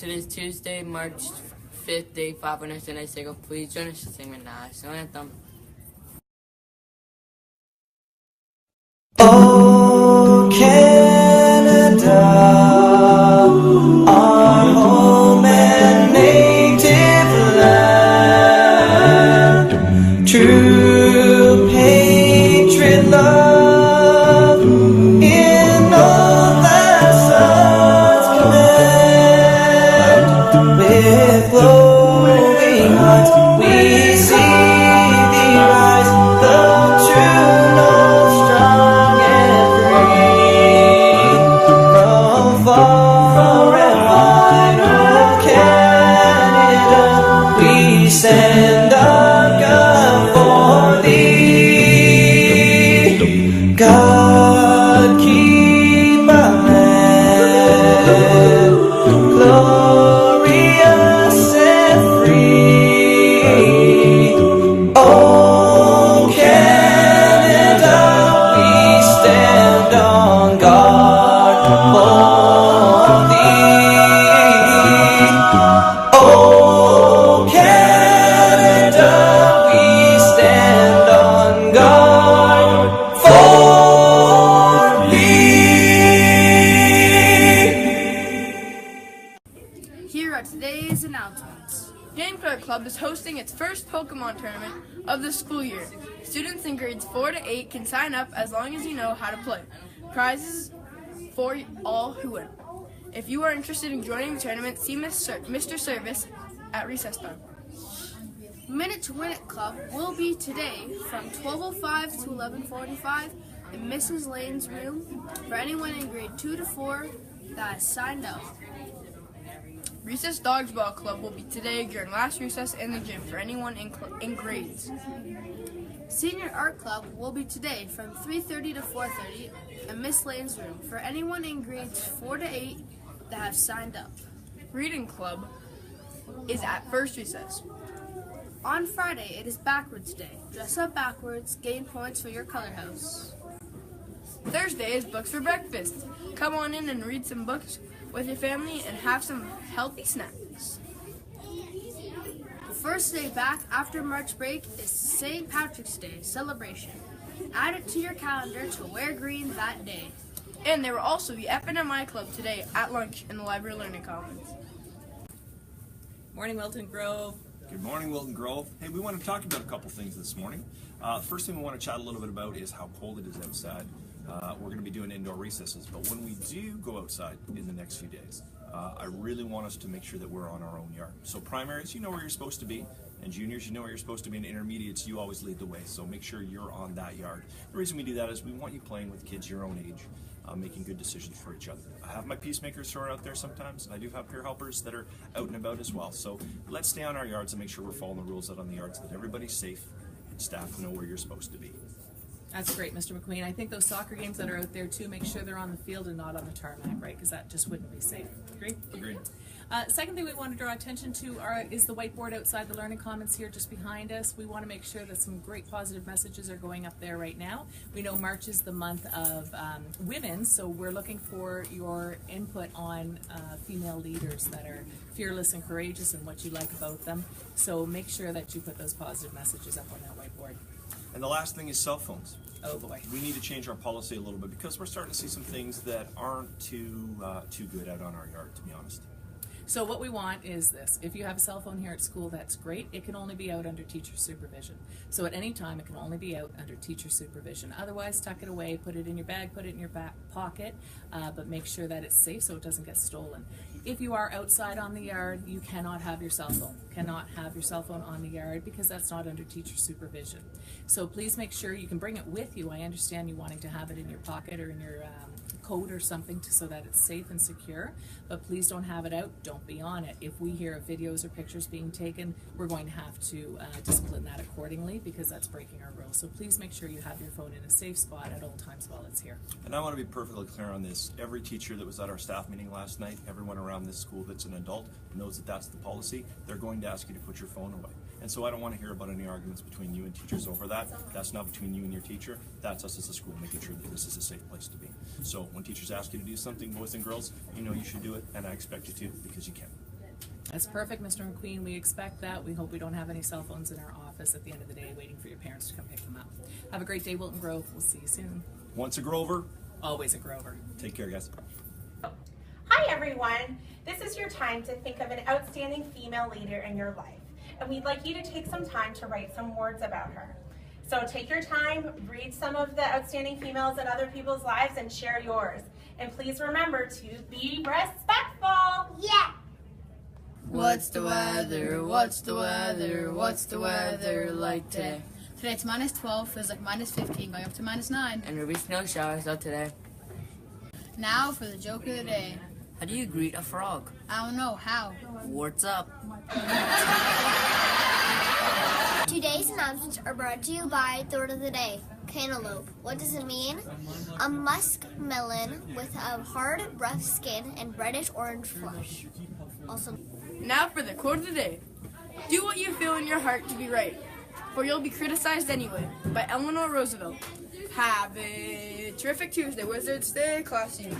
Today's Tuesday, March 5th, day 5 on National Cycle. Please join us to sing the national anthem. Oh, Canada, our home and native land, true patriot love in all that sons command. With glowing hearts we see thee rise, the true north strong and free. From far and wide, oh Canada, we stand on God for thee. God keep our land glorious and free. Oh Canada, we stand on guard for thee. Oh Canada, we stand on guard for thee. Here are today's announcements. Game Fair Club is hosting its first Pokemon tournament of the school year. Students in grades 4 to 8 can sign up as long as you know how to play. Prizes for all who win. If you are interested in joining the tournament, see Mr. Service at recess time. Minute to Win It Club will be today from 12:05 to 11:45 in Mrs. Lane's room for anyone in grade 2 to 4 that has signed up. Recess Dodgeball Club will be today during last recess in the gym for anyone in grades. Senior Art Club will be today from 3:30 to 4:30 in Miss Lane's room for anyone in grades 4 to 8 that have signed up. Reading Club is at first recess. On Friday, it is Backwards Day. Dress up backwards, gain points for your color house. Thursday is Books for Breakfast. Come on in and read some books with your family and have some healthy snacks. The first day back after March break is St. Patrick's Day celebration. Add it to your calendar to wear green that day. And there will also be FNMI Club today at lunch in the Library Learning Commons. Morning, Wilton Grove. Good morning, Wilton Grove. Hey, we want to talk about a couple things this morning. First thing we want to chat a little bit about is how cold it is outside. We're going to be doing indoor recesses, but when we do go outside in the next few days, I really want us to make sure that we're on our own yard. So primaries, you know where you're supposed to be, and juniors, you know where you're supposed to be, and intermediates, you always lead the way. So make sure you're on that yard. The reason we do that is we want you playing with kids your own age, making good decisions for each other. I have my peacemakers who are out there sometimes, and I do have peer helpers that are out and about as well. So let's stay on our yards and make sure we're following the rules out on the yards so that everybody's safe and staff know where you're supposed to be. That's great, Mr. McQueen. I think those soccer games that are out there too, make sure they're on the field and not on the tarmac, right? Because that just wouldn't be safe. Agree? Agreed. Second thing we want to draw attention to is the whiteboard outside the Learning Commons here just behind us. We want to make sure that some great positive messages are going up there right now. We know March is the month of women, so we're looking for your input on female leaders that are fearless and courageous and what you like about them. So make sure that you put those positive messages up on that whiteboard. And the last thing is cell phones. Oh boy. We need to change our policy a little bit because we're starting to see some things that aren't too good out on our yard, to be honest. So what we want is this. If you have a cell phone here at school, that's great. It can only be out under teacher supervision. So at any time, it can only be out under teacher supervision. Otherwise, tuck it away, put it in your bag, put it in your back pocket, but make sure that it's safe so it doesn't get stolen. If you are outside on the yard, you cannot have your cell phone. Cannot have your cell phone on the yard because that's not under teacher supervision. So please make sure you can bring it with you. I understand you wanting to have it in your pocket or in your coat or something so that it's safe and secure, but please don't have it out. Don't be on it. If we hear of videos or pictures being taken, we're going to have to discipline that accordingly because that's breaking our rules. So please make sure you have your phone in a safe spot at all times while it's here. And I want to be perfectly clear on this. Every teacher that was at our staff meeting last night, everyone around this school that's an adult knows that that's the policy. They're going to ask you to put your phone away. And so I don't want to hear about any arguments between you and teachers over that. That's not between you and your teacher. That's us as a school making sure that this is a safe place to be. So when teachers ask you to do something, boys and girls, you know you should do it, and I expect you to because you can. That's perfect, Mr. McQueen. We expect that. We hope we don't have any cell phones in our office at the end of the day waiting for your parents to come pick them up. Have a great day, Wilton Grove. We'll see you soon. Once a Grover, Always a Grover. take care, guys. Hi everyone! This is your time to think of an outstanding female leader in your life, and we'd like you to take some time to write some words about her. So take your time, read some of the outstanding females in other people's lives and share yours. And please remember to be respectful! Yeah! What's the weather? What's the weather? What's the weather like today? Today it's minus 12, feels like minus 15, going up to minus 9. And there'll be snow showers out today. Now for the joke of the day. How do you greet a frog? I don't know, how? What's up? Today's announcements are brought to you by Thought of the Day. Cantaloupe. What does it mean? A muskmelon with a hard, rough skin and reddish orange flesh. Awesome. Now for the quote of the day. Do what you feel in your heart to be right, for you'll be criticized anyway. By Eleanor Roosevelt. Have a terrific Tuesday. Wizards, stay classy.